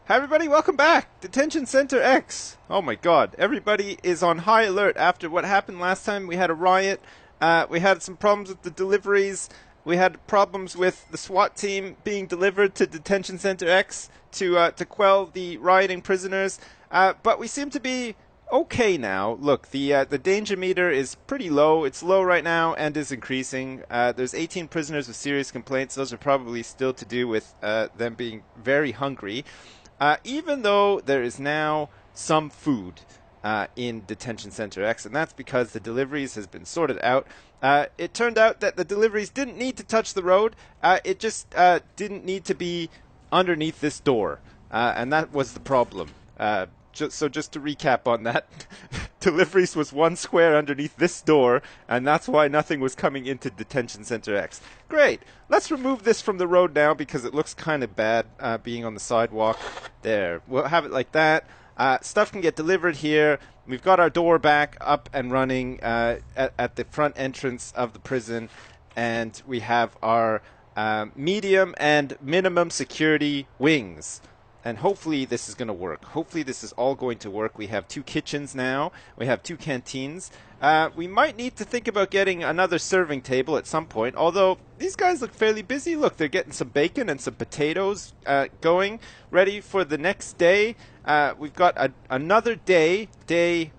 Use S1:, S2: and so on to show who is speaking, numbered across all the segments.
S1: Hi everybody, welcome back! Detention Center X! Oh my god, everybody is on high alert after what happened last time. We had a riot, we had some problems with the deliveries, we had problems with the SWAT team being delivered to Detention Center X to quell the rioting prisoners, but we seem to be okay now. Look, the danger meter is pretty low. It's low right now and is increasing. There's 18 prisoners with serious complaints. Those are probably still to do with them being very hungry. Even though there is now some food in Detention Center X, and that's because the deliveries has been sorted out. It turned out that the deliveries didn't need to touch the road. It just didn't need to be underneath this door, and that was the problem. So just to recap on that, deliveries was one square underneath this door, and that's why nothing was coming into Detention Center X. Great. Let's remove this from the road now because it looks kind of bad being on the sidewalk. There. We'll have it like that. Stuff can get delivered here. We've got our door back up and running at the front entrance of the prison, and we have our medium and minimum security wings. And hopefully this is going to work. Hopefully this is all going to work. We have 2 kitchens now. We have 2 canteens. We might need to think about getting another serving table at some point. Although these guys look fairly busy. Look, they're getting some bacon and some potatoes going, ready for the next day. We've got another day.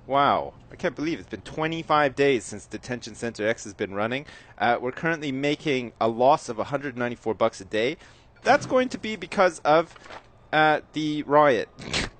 S1: Wow. I can't believe it's been 25 days since Detention Center X has been running. We're currently making a loss of $194 a day. That's going to be because of the riot.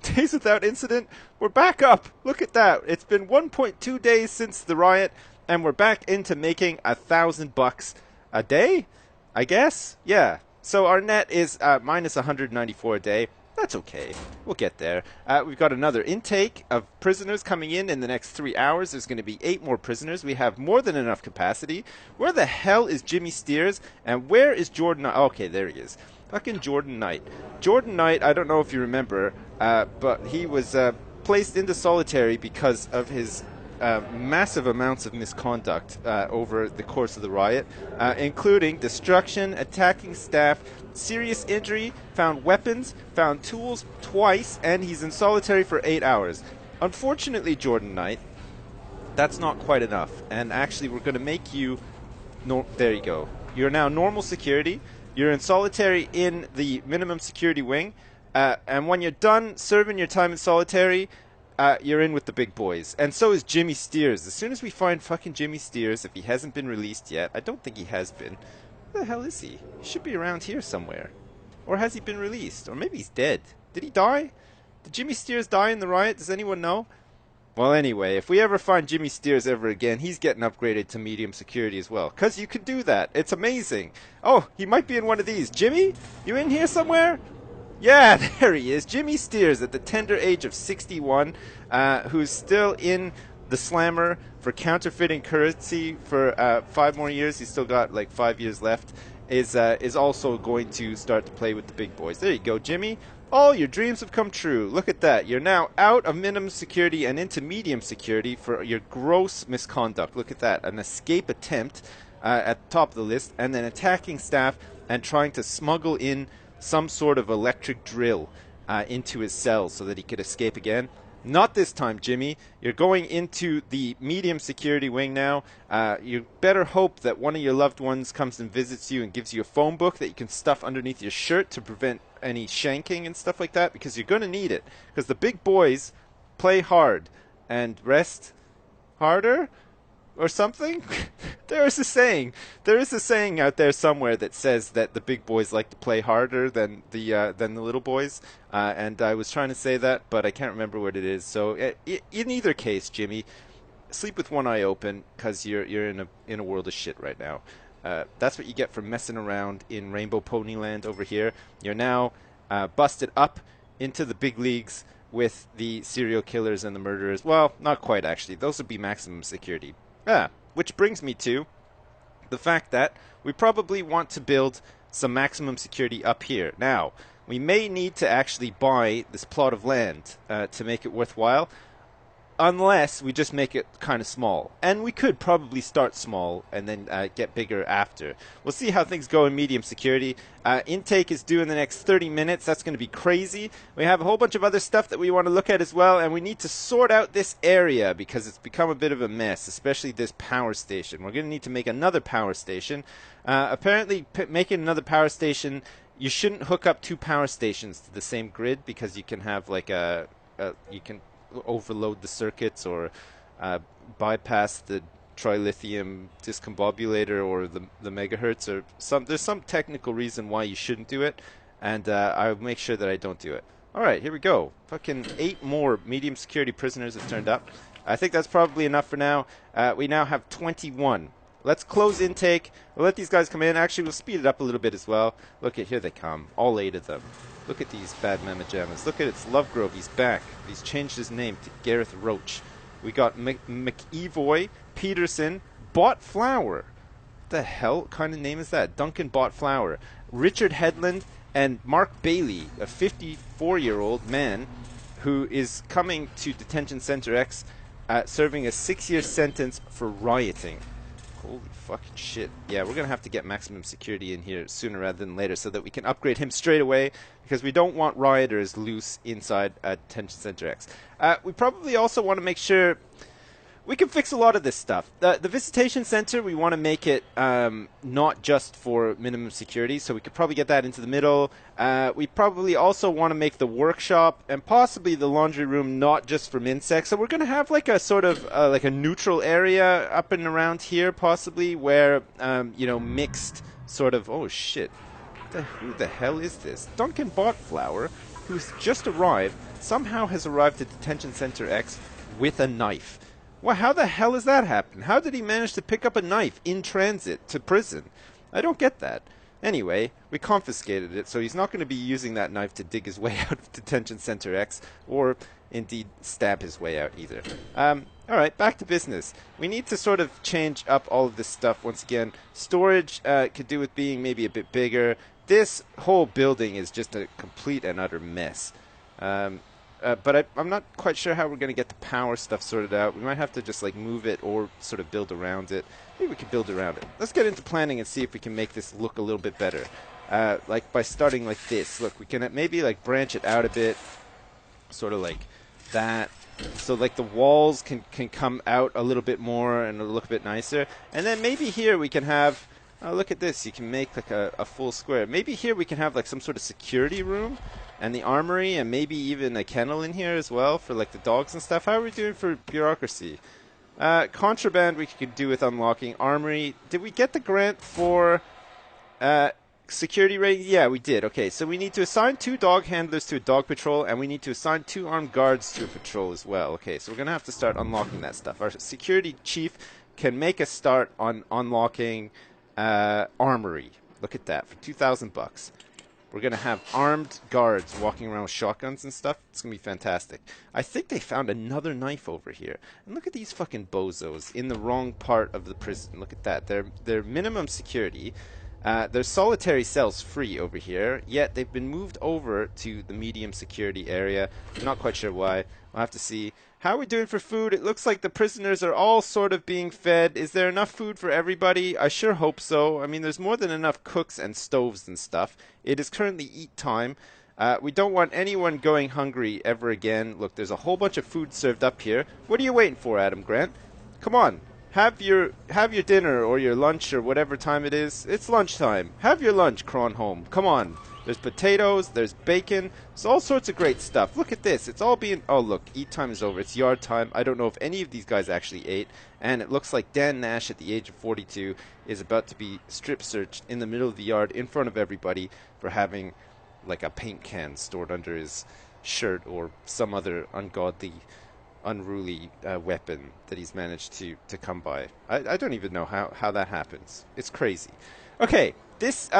S1: Days without incident, we're back up. Look at that. It's been 1.2 days since the riot, and we're back into making $1,000 a day, I guess. Yeah. So our net is minus 194 a day. That's okay. We'll get there. We've got another intake of prisoners coming in the next 3 hours. There's going to be 8 more prisoners. We have more than enough capacity. Where the hell is Jimmy Steers? And where is Jordan? Okay, there he is. Fucking Jordan Knight. Jordan Knight, I don't know if you remember, but he was placed into solitary because of his massive amounts of misconduct over the course of the riot, including destruction, attacking staff, serious injury, found weapons, found tools twice, and he's in solitary for 8 hours. Unfortunately, Jordan Knight, that's not quite enough. And actually, we're going to make you... there you go. You're now normal security. You're in solitary in the minimum security wing, and when you're done serving your time in solitary, you're in with the big boys. And so is Jimmy Steers. As soon as we find fucking Jimmy Steers, if he hasn't been released yet, I don't think he has been. Where the hell is he? He should be around here somewhere. Or has he been released? Or maybe he's dead. Did he die? Did Jimmy Steers die in the riot? Does anyone know? Well, anyway, if we ever find Jimmy Steers ever again, he's getting upgraded to medium security as well. Because you can do that. It's amazing. Oh, he might be in one of these. Jimmy? You in here somewhere? Yeah, there he is. Jimmy Steers at the tender age of 61, who's still in the slammer for counterfeiting currency for 5 more years. He's still got like 5 years left. Is also going to start to play with the big boys. There you go, Jimmy. All your dreams have come true. Look at that. You're now out of minimum security and into medium security for your gross misconduct. Look at that. An escape attempt at the top of the list, and then attacking staff and trying to smuggle in some sort of electric drill into his cell so that he could escape again. Not this time, Jimmy. You're going into the medium security wing now. You better hope that one of your loved ones comes and visits you and gives you a phone book that you can stuff underneath your shirt to prevent any shanking and stuff like that, because you're going to need it. Because the big boys play hard and rest harder or something. There is a saying out there somewhere that says that the big boys like to play harder than the little boys, and I was trying to say that, but I can't remember what it is. So in either case, Jimmy, sleep with one eye open, because you're in a world of shit right now. That's what you get for messing around in Rainbow Ponyland over here. You're now busted up into the big leagues with the serial killers and the murderers. Well, not quite, actually. Those would be maximum security. Which brings me to the fact that we probably want to build some maximum security up here. Now, we may need to actually buy this plot of land to make it worthwhile. unless we just make it kind of small. And we could probably start small and then get bigger after. We'll see how things go in medium security. Intake is due in the next 30 minutes. That's going to be crazy. We have a whole bunch of other stuff that we want to look at as well, and we need to sort out this area because it's become a bit of a mess, especially this power station. We're going to need to make another power station. Apparently, making another power station, you shouldn't hook up 2 power stations to the same grid because you can have like you can overload the circuits or bypass the trilithium discombobulator or the megahertz or there's some technical reason why you shouldn't do it, and I'll make sure that I don't do it. Alright, here we go. Fucking 8 more medium security prisoners have turned up. I think that's probably enough for now. We now have 21. Let's close intake. We'll let these guys come in. Actually, we'll speed it up a little bit as well. Look at, here they come. All 8 of them. Look at these bad mamma jammas. Look at it's Lovegrove. He's back. He's changed his name to Gareth Roach. We got McEvoy, Peterson, Bot Flower. What the hell kind of name is that? Duncan Bot Flower. Richard Headland and Mark Bailey, a 54-year-old man who is coming to Detention Center X serving a 6-year sentence for rioting. Holy fucking shit. Yeah, we're going to have to get maximum security in here sooner rather than later so that we can upgrade him straight away because we don't want rioters loose inside Detention Center X. We probably also want to make sure we can fix a lot of this stuff. The visitation center, we want to make it not just for minimum security, so we could probably get that into the middle. We probably also want to make the workshop and possibly the laundry room not just for MinSec. So we're going to have like a sort of like a neutral area up and around here, possibly where you know, mixed sort of. Oh shit! Who the hell is this? Duncan Botflower, who's just arrived, somehow has arrived at Detention Center X with a knife. Well, how the hell has that happened? How did he manage to pick up a knife in transit to prison? I don't get that. Anyway, we confiscated it, so he's not going to be using that knife to dig his way out of Detention Center X, or indeed stab his way out either. Alright, back to business. We need to sort of change up all of this stuff once again. Storage could do with being maybe a bit bigger. This whole building is just a complete and utter mess. But I'm not quite sure how we're going to get the power stuff sorted out. We might have to just like move it or sort of build around it. Maybe we could build around it. Let's get into planning and see if we can make this look a little bit better. Like by starting like this. Look, we can maybe like branch it out a bit. Sort of like that. So like the walls can come out a little bit more and it'll look a bit nicer. And then maybe here we can have... Oh, look at this. You can make like a full square. Maybe here we can have like some sort of security room and the armory and maybe even a kennel in here as well for like the dogs and stuff. How are we doing for bureaucracy? Contraband we could do with unlocking. Armory. Did we get the grant for security rating? Yeah, we did. Okay, so we need to assign 2 dog handlers to a dog patrol and we need to assign 2 armed guards to a patrol as well. Okay, so we're going to have to start unlocking that stuff. Our security chief can make a start on unlocking... armory. Look at that for $2,000. We're gonna have armed guards walking around with shotguns and stuff. It's gonna be fantastic. I think they found another knife over here. And look at these fucking bozos in the wrong part of the prison. Look at that. They're minimum security. There's solitary cells free over here, yet they've been moved over to the medium security area. I'm not quite sure why. We'll have to see. How are we doing for food? It looks like the prisoners are all sort of being fed. Is there enough food for everybody? I sure hope so. I mean, there's more than enough cooks and stoves and stuff. It is currently eat time. We don't want anyone going hungry ever again. Look, there's a whole bunch of food served up here. What are you waiting for, Adam Grant? Come on. Have your dinner or your lunch or whatever time it is. It's lunchtime. Have your lunch, Cronholm. Come on. There's potatoes, there's bacon, there's all sorts of great stuff. Look at this. It's all being... Oh, look, eat time is over. It's yard time. I don't know if any of these guys actually ate. And it looks like Dan Nash, at the age of 42, is about to be strip searched in the middle of the yard in front of everybody for having, like, a paint can stored under his shirt or some other ungodly... unruly weapon that he's managed to come by. I don't even know how that happens. It's crazy. Okay, this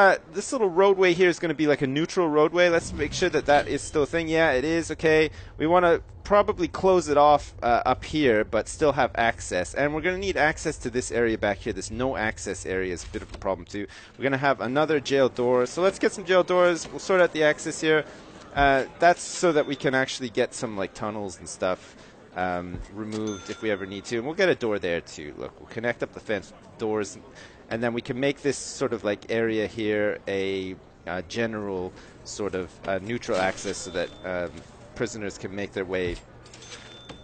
S1: little roadway here is going to be like a neutral roadway. Let's make sure that is still a thing. Yeah, it is. Okay, we want to probably close it off up here, but still have access. And we're going to need access to this area back here. This no access area is a bit of a problem too. We're going to have another jail door. So let's get some jail doors. We'll sort out the access here. That's so that we can actually get some like tunnels and stuff. removed if we ever need to. And we'll get a door there too. Look, we'll connect up the fence doors, and then we can make this sort of like area here a general sort of neutral access so that prisoners can make their way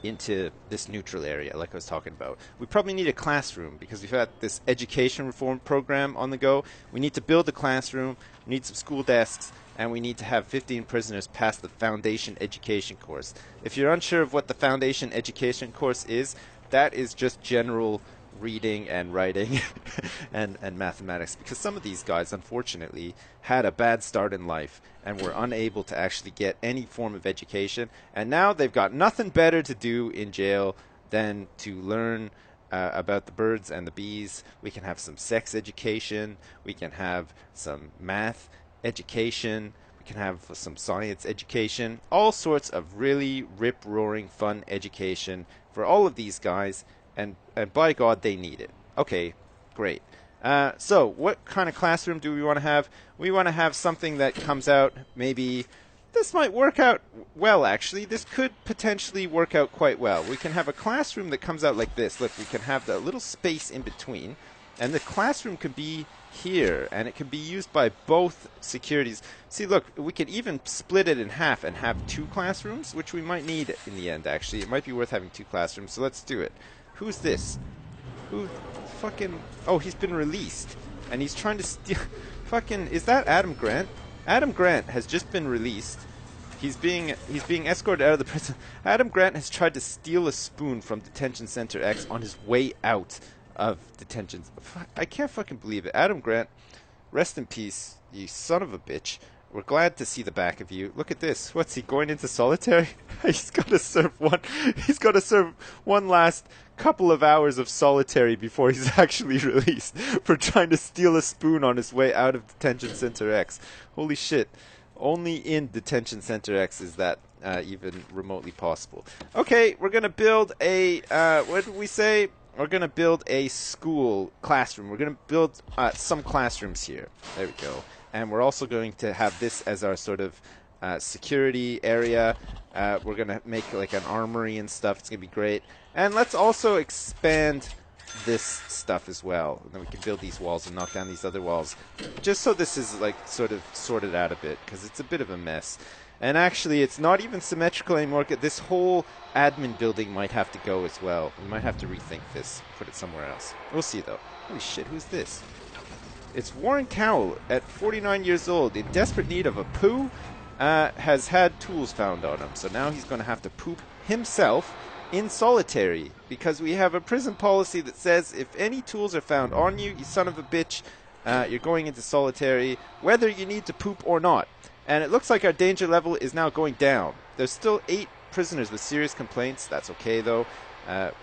S1: into this neutral area like I was talking about. We probably need a classroom because we've had this education reform program on the go. We need to build a classroom, we need some school desks, and we need to have 15 prisoners pass the foundation education course. If you're unsure of what the foundation education course is, that is just general reading and writing and mathematics, because some of these guys unfortunately had a bad start in life and were unable to actually get any form of education, and now they've got nothing better to do in jail than to learn about the birds and the bees. We can have some sex education, we can have some math education, we can have some science education, all sorts of really rip-roaring fun education for all of these guys. And by God, they need it. Okay, great. So what kind of classroom do we want to have? We want to have something that comes out, maybe, this might work out well, actually. This could potentially work out quite well. We can have a classroom that comes out like this. Look, we can have that little space in between, and the classroom could be here, and it can be used by both securities. See, look, we could even split it in half and have 2 classrooms, which we might need in the end, actually. It might be worth having 2 classrooms, so let's do it. Who's this? Who fucking... Oh, he's been released. And he's trying to steal... Fucking... Is that Adam Grant? Adam Grant has just been released. He's being escorted out of the prison. Adam Grant has tried to steal a spoon from Detention Center X on his way out of detention. I can't fucking believe it. Adam Grant, rest in peace, you son of a bitch. We're glad to see the back of you. Look at this. What's he going into solitary? He's got to serve one. He's got to serve one last couple of hours of solitary before he's actually released for trying to steal a spoon on his way out of Detention Center X. Holy shit. Only in Detention Center X is that even remotely possible. Okay, we're going to build a, what did we say? We're going to build a school classroom. We're going to build some classrooms here. There we go. And we're also going to have this as our sort of security area. We're going to make like an armory and stuff. It's going to be great. And let's also expand this stuff as well. And then we can build these walls and knock down these other walls. Just so this is like sort of sorted out a bit, because it's a bit of a mess. And actually, it's not even symmetrical anymore. This whole admin building might have to go as well. We might have to rethink this, put it somewhere else. We'll see, though. Holy shit, who's this? It's Warren Cowell, at 49 years old, in desperate need of a poo, has had tools found on him. So now he's going to have to poop himself in solitary, because we have a prison policy that says if any tools are found on you, you son of a bitch, you're going into solitary, whether you need to poop or not. And it looks like our danger level is now going down. There's still 8 prisoners with serious complaints. That's okay, though.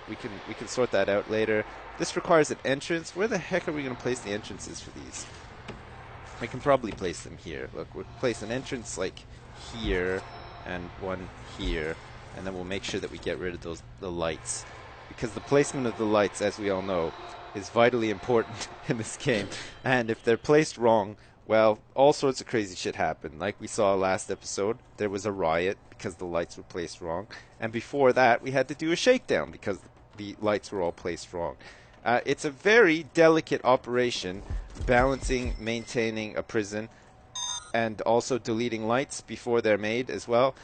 S1: We can sort that out later. This requires an entrance. Where the heck are we going to place the entrances for these? We can probably place them here. Look, we'll place an entrance like here and one here. And then we'll make sure that we get rid of the lights. Because the placement of the lights, as we all know, is vitally important in this game. And if they're placed wrong, well, all sorts of crazy shit happen. Like we saw last episode, there was a riot because the lights were placed wrong. And before that, we had to do a shakedown because the lights were all placed wrong. It's a very delicate operation, balancing, maintaining a prison, and also deleting lights before they're made as well,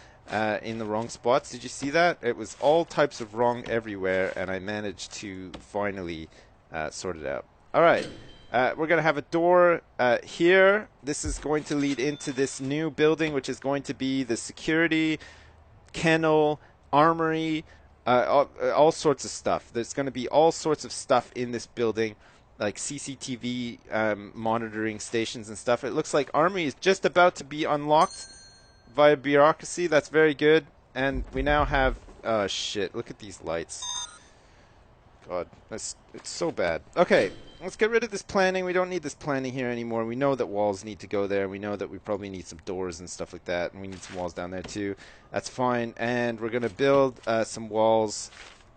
S1: in the wrong spots. Did you see that? It was all types of wrong everywhere, and I managed to finally sort it out. All right. We're going to have a door here. This is going to lead into this new building, which is going to be the security, kennel, armory, all sorts of stuff. There's going to be all sorts of stuff in this building, like CCTV monitoring stations and stuff. It looks like armory is just about to be unlocked via bureaucracy. That's very good. And we now have... Oh, shit. Look at these lights. God, it's so bad. Okay, let's get rid of this planning. We don't need this planning here anymore. We know that walls need to go there. We know that we probably need some doors and stuff like that. And we need some walls down there too. That's fine. And we're going to build some walls.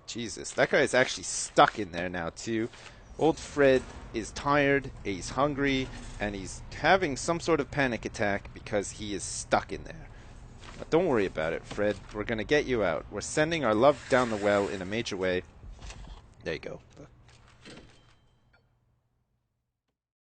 S1: Jesus, that guy is actually stuck in there now too. Old Fred is tired, he's hungry, and he's having some sort of panic attack because he is stuck in there. But don't worry about it, Fred. We're going to get you out. We're sending our love down the well in a major way. There you go.